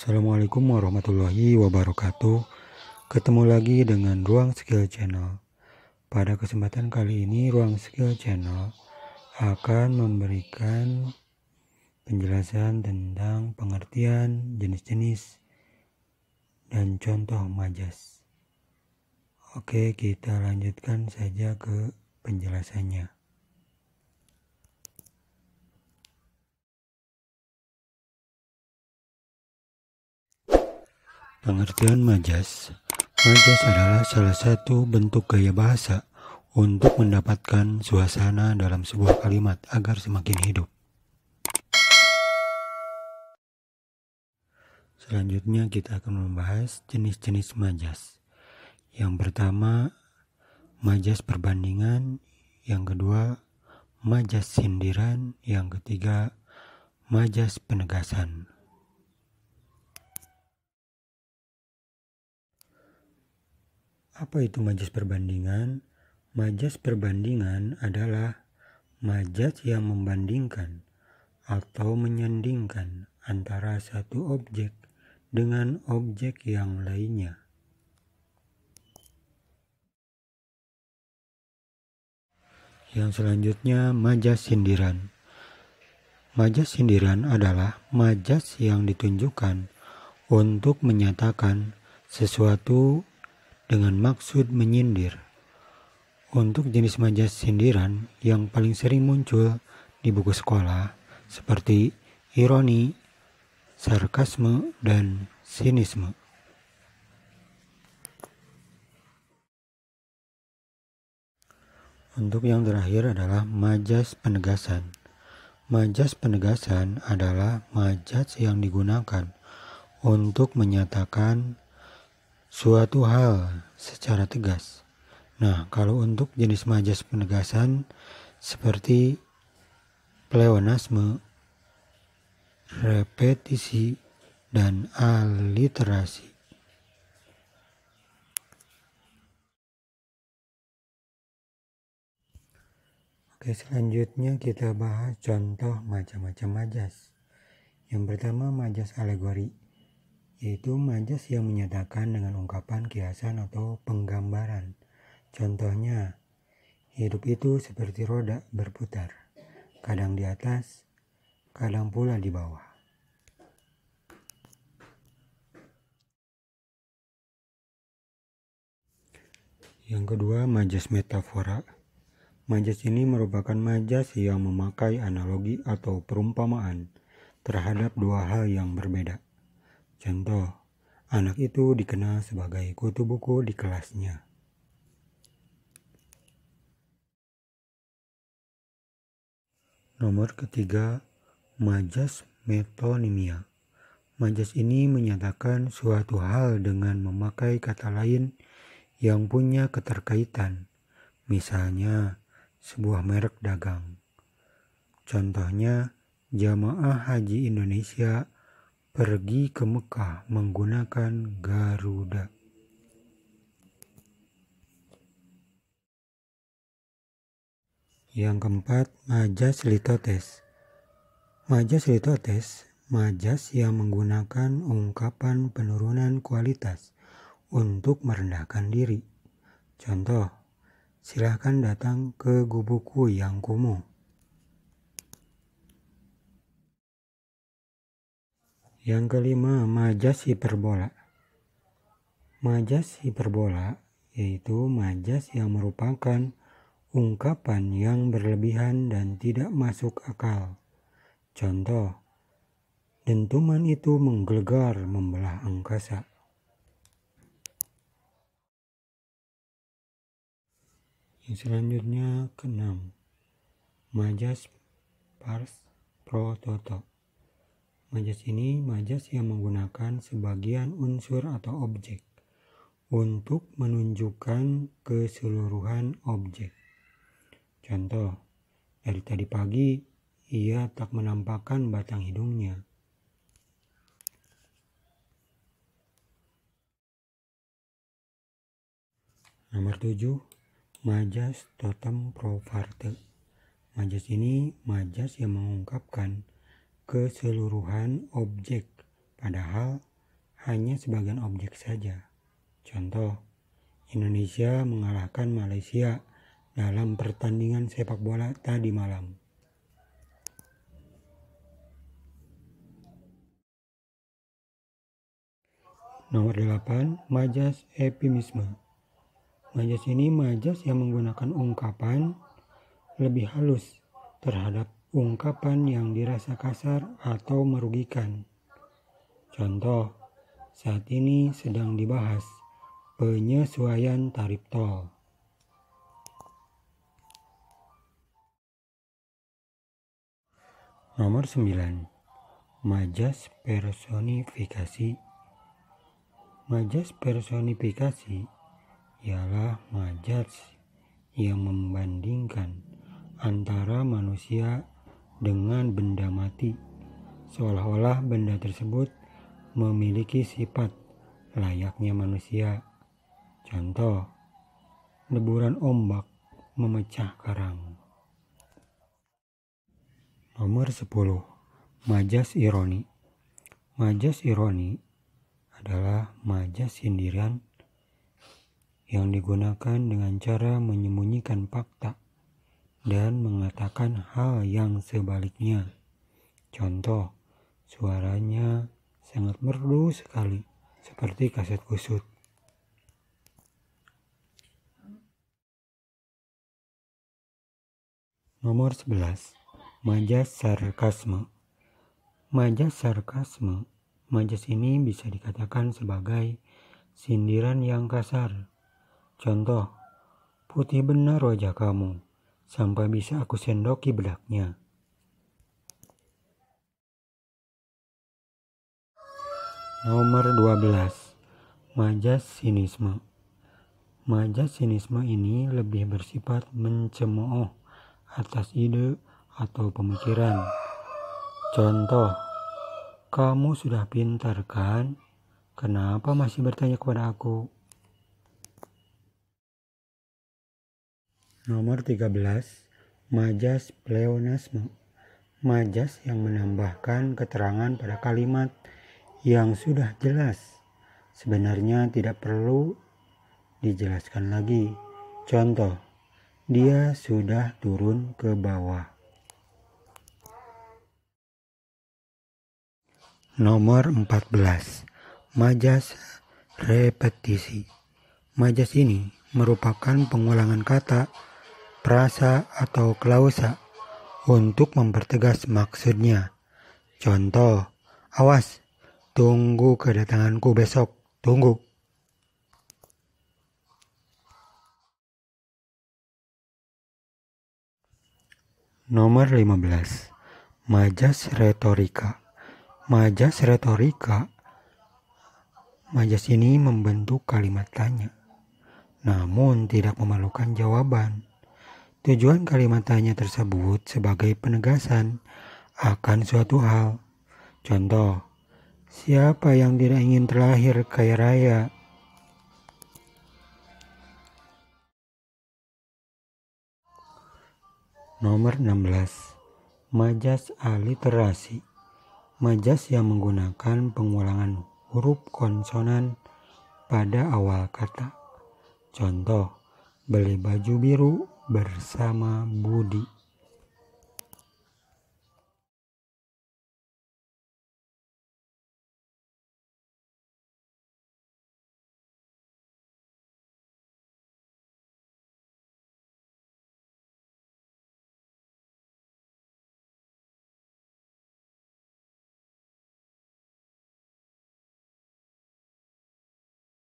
Assalamualaikum warahmatullahi wabarakatuh. Ketemu lagi dengan Ruang Skill Channel. Pada kesempatan kali ini Ruang Skill Channel akan memberikan penjelasan tentang pengertian jenis-jenis dan contoh majas. Oke, kita lanjutkan saja ke penjelasannya. Pengertian majas. Majas adalah salah satu bentuk gaya bahasa untuk mendapatkan suasana dalam sebuah kalimat agar semakin hidup. Selanjutnya kita akan membahas jenis-jenis majas. Yang pertama, majas perbandingan. Yang kedua, majas sindiran. Yang ketiga, majas penegasan. Apa itu majas perbandingan? Majas perbandingan adalah majas yang membandingkan atau menyandingkan antara satu objek dengan objek yang lainnya. Yang selanjutnya, majas sindiran. Majas sindiran adalah majas yang ditunjukkan untuk menyatakan sesuatu dengan maksud menyindir. Untuk jenis majas sindiran yang paling sering muncul di buku sekolah seperti ironi, sarkasme, dan sinisme. Untuk yang terakhir adalah majas penegasan. Majas penegasan adalah majas yang digunakan untuk menyatakan suatu hal secara tegas. Nah, kalau untuk jenis majas penegasan seperti pleonasme, repetisi, dan aliterasi. Oke, selanjutnya kita bahas contoh macam-macam majas. Yang pertama, majas alegori, yaitu majas yang menyatakan dengan ungkapan kiasan atau penggambaran. Contohnya, hidup itu seperti roda berputar, kadang di atas, kadang pula di bawah. Yang kedua, majas metafora. Majas ini merupakan majas yang memakai analogi atau perumpamaan terhadap dua hal yang berbeda. Contoh, anak itu dikenal sebagai kutu buku di kelasnya. Nomor ketiga, majas metonimia. Majas ini menyatakan suatu hal dengan memakai kata lain yang punya keterkaitan. Misalnya, sebuah merek dagang. Contohnya, jamaah haji Indonesia pergi ke Mekah menggunakan Garuda. Yang keempat, majas litotes. Majas litotes, majas yang menggunakan ungkapan penurunan kualitas untuk merendahkan diri. Contoh, silahkan datang ke gubukku yang kumuh. Yang kelima, majas hiperbola. Majas hiperbola yaitu majas yang merupakan ungkapan yang berlebihan dan tidak masuk akal. Contoh, dentuman itu menggelegar membelah angkasa. Yang selanjutnya keenam, majas pars pro toto. Majas ini majas yang menggunakan sebagian unsur atau objek untuk menunjukkan keseluruhan objek. Contoh, dari tadi pagi ia tak menampakkan batang hidungnya. Nomor 7, majas totem pro parte. Majas ini majas yang mengungkapkan keseluruhan objek, padahal hanya sebagian objek saja. Contoh, Indonesia mengalahkan Malaysia dalam pertandingan sepak bola tadi malam. Nomor 8, majas eufemisme. Majas ini majas yang menggunakan ungkapan lebih halus terhadap ungkapan yang dirasa kasar atau merugikan. Contoh, saat ini sedang dibahas penyesuaian tarif tol. Nomor 9, majas personifikasi. Majas personifikasi ialah majas yang membandingkan antara manusia dengan benda mati, seolah-olah benda tersebut memiliki sifat layaknya manusia. Contoh, deburan ombak memecah karang. Nomor 10, majas ironi. Majas ironi adalah majas sindiran yang digunakan dengan cara menyembunyikan fakta dan mengatakan hal yang sebaliknya. Contoh, suaranya sangat merdu sekali, seperti kaset kusut. Nomor 11, majas sarkasme. Majas sarkasme, majas ini bisa dikatakan sebagai sindiran yang kasar. Contoh, putih benar wajah kamu, sampai bisa aku sendoki bedaknya. Nomor 12, majas sinisme. Majas sinisme ini lebih bersifat mencemooh atas ide atau pemikiran. Contoh, kamu sudah pintar kan? Kenapa masih bertanya kepada aku? Nomor 13, majas pleonasme. Majas yang menambahkan keterangan pada kalimat yang sudah jelas. Sebenarnya tidak perlu dijelaskan lagi. Contoh, dia sudah turun ke bawah. Nomor 14, majas repetisi. Majas ini merupakan pengulangan kata, frasa atau klausa untuk mempertegas maksudnya. Contoh, awas, tunggu kedatanganku besok, tunggu. Nomor 15, majas retorika. Majas retorika, majas ini membentuk kalimat tanya, namun tidak memerlukan jawaban. Tujuan kalimat tanya tersebut sebagai penegasan akan suatu hal. Contoh, siapa yang tidak ingin terlahir kaya raya? Nomor 16, majas aliterasi. Majas yang menggunakan pengulangan huruf konsonan pada awal kata. Contoh, beli baju biru bersama Budi.